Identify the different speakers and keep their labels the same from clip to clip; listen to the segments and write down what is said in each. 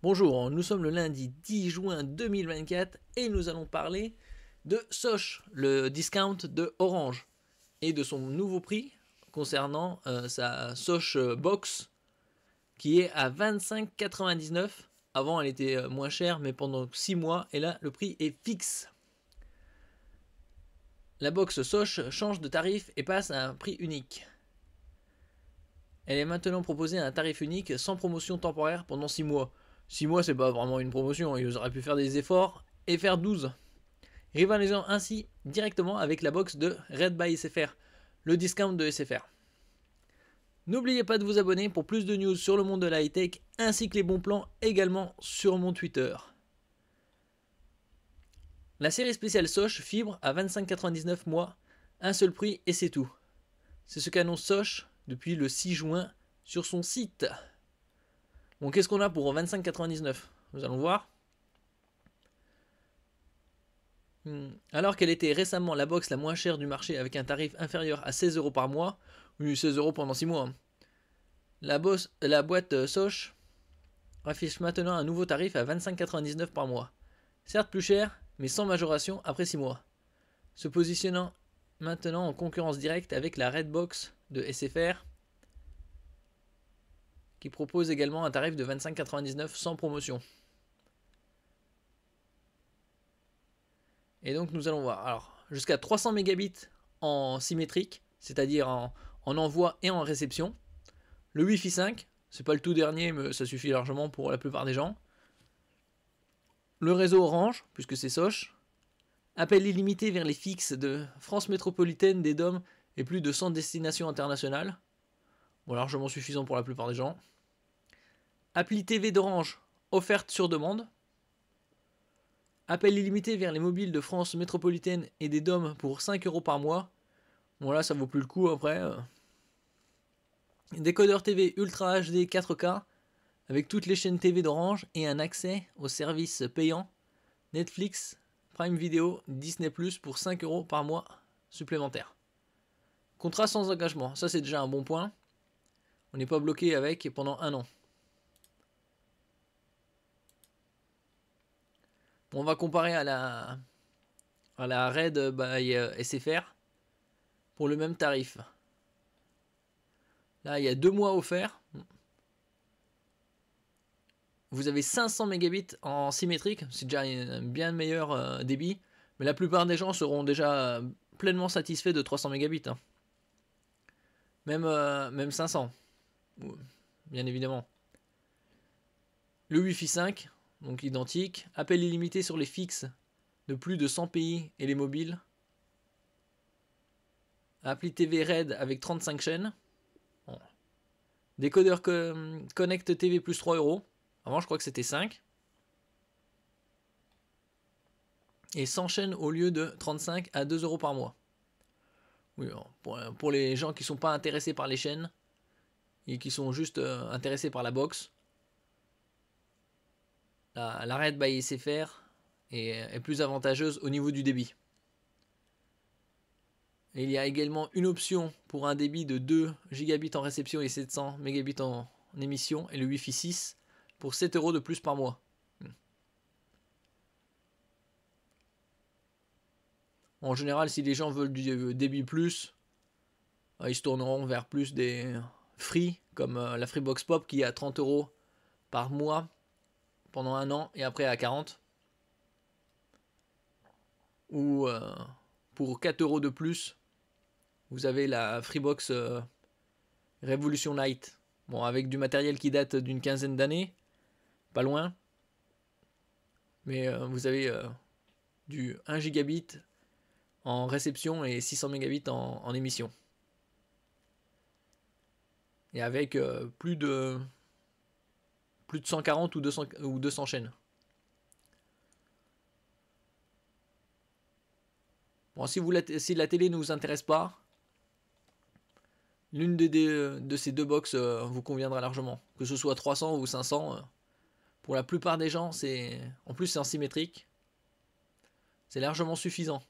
Speaker 1: Bonjour, nous sommes le lundi 10 juin 2024 et nous allons parler de Sosh, le discount de Orange, et de son nouveau prix concernant sa Sosh Box qui est à 25,99. Avant elle était moins chère mais pendant 6 mois et là le prix est fixe. La box Sosh change de tarif et passe à un prix unique. Elle est maintenant proposée à un tarif unique sans promotion temporaire pendant 6 mois. 6 mois, c'est pas vraiment une promotion, ils auraient pu faire des efforts et faire 12. Rivalisant ainsi directement avec la box de Red by SFR, le discount de SFR. N'oubliez pas de vous abonner pour plus de news sur le monde de la high-tech ainsi que les bons plans également sur mon Twitter. La série spéciale Sosh fibre à 25,99 mois, un seul prix et c'est tout. C'est ce qu'annonce Sosh depuis le 6 juin sur son site. Bon, qu'est-ce qu'on a pour 25,99 ? Nous allons voir. Alors qu'elle était récemment la box la moins chère du marché avec un tarif inférieur à 16 € par mois, oui 16 € pendant 6 mois, la boîte Sosh affiche maintenant un nouveau tarif à 25,99 par mois. Certes plus cher, mais sans majoration après 6 mois. Se positionnant maintenant en concurrence directe avec la Redbox de SFR, qui propose également un tarif de 25,99 sans promotion. Et donc nous allons voir. Alors, jusqu'à 300 mégabits en symétrique, c'est-à-dire en envoi et en réception. Le Wi-Fi 5, c'est pas le tout dernier, mais ça suffit largement pour la plupart des gens. Le réseau Orange, puisque c'est Sosh. Appel illimité vers les fixes de France métropolitaine, des DOM et plus de 100 destinations internationales. Bon, largement suffisant pour la plupart des gens. Appli TV d'Orange, offerte sur demande. Appel illimité vers les mobiles de France métropolitaine et des DOM pour 5 € par mois. Bon là ça vaut plus le coup après. Décodeur TV Ultra HD 4K avec toutes les chaînes TV d'Orange et un accès aux services payants Netflix, Prime Video, Disney Plus pour 5 € par mois supplémentaires. Contrat sans engagement, ça c'est déjà un bon point. On n'est pas bloqué avec pendant un an. On va comparer à la Red by SFR pour le même tarif. Là, il y a 2 mois offerts. Vous avez 500 mégabits en symétrique, c'est déjà un bien meilleur débit. Mais la plupart des gens seront déjà pleinement satisfaits de 300 mégabits. Hein. Même 500, bien évidemment. Le Wi-Fi 5, donc identique. Appel illimité sur les fixes de plus de 100 pays et les mobiles. Appli TV Red avec 35 chaînes. Bon. Décodeur Connect TV plus 3 €. Avant, je crois que c'était 5. Et 100 chaînes au lieu de 35 à 2 € par mois. Oui, pour les gens qui ne sont pas intéressés par les chaînes et qui sont juste intéressés par la box, la Red by SFR est plus avantageuse au niveau du débit. Et il y a également une option pour un débit de 2 gigabits en réception et 700 mégabits en émission et le Wi-Fi 6 pour 7 € de plus par mois. En général, si les gens veulent du débit plus, ils se tourneront vers plus des free, comme la Freebox Pop qui est à 30 € par mois pendant un an et après à 40. Ou pour 4 € de plus, vous avez la Freebox Revolution Lite. Bon, avec du matériel qui date d'une quinzaine d'années, pas loin. Mais vous avez du 1 gigabit en réception et 600 mégabits en émission. Et avec plus de 140 ou 200 chaînes. Bon, si la télé ne vous intéresse pas, l'une de ces deux box vous conviendra largement. Que ce soit 300 ou 500, pour la plupart des gens, en plus c'est en symétrique. C'est largement suffisant.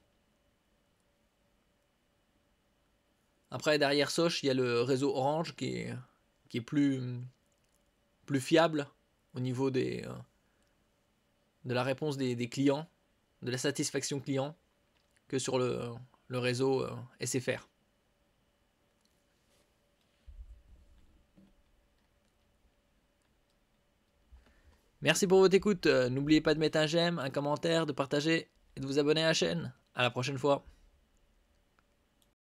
Speaker 1: Après, derrière Sosh, il y a le réseau Orange qui est plus fiable au niveau de la réponse des clients, de la satisfaction client, que sur le réseau SFR. Merci pour votre écoute. N'oubliez pas de mettre un j'aime, un commentaire, de partager et de vous abonner à la chaîne. À la prochaine fois.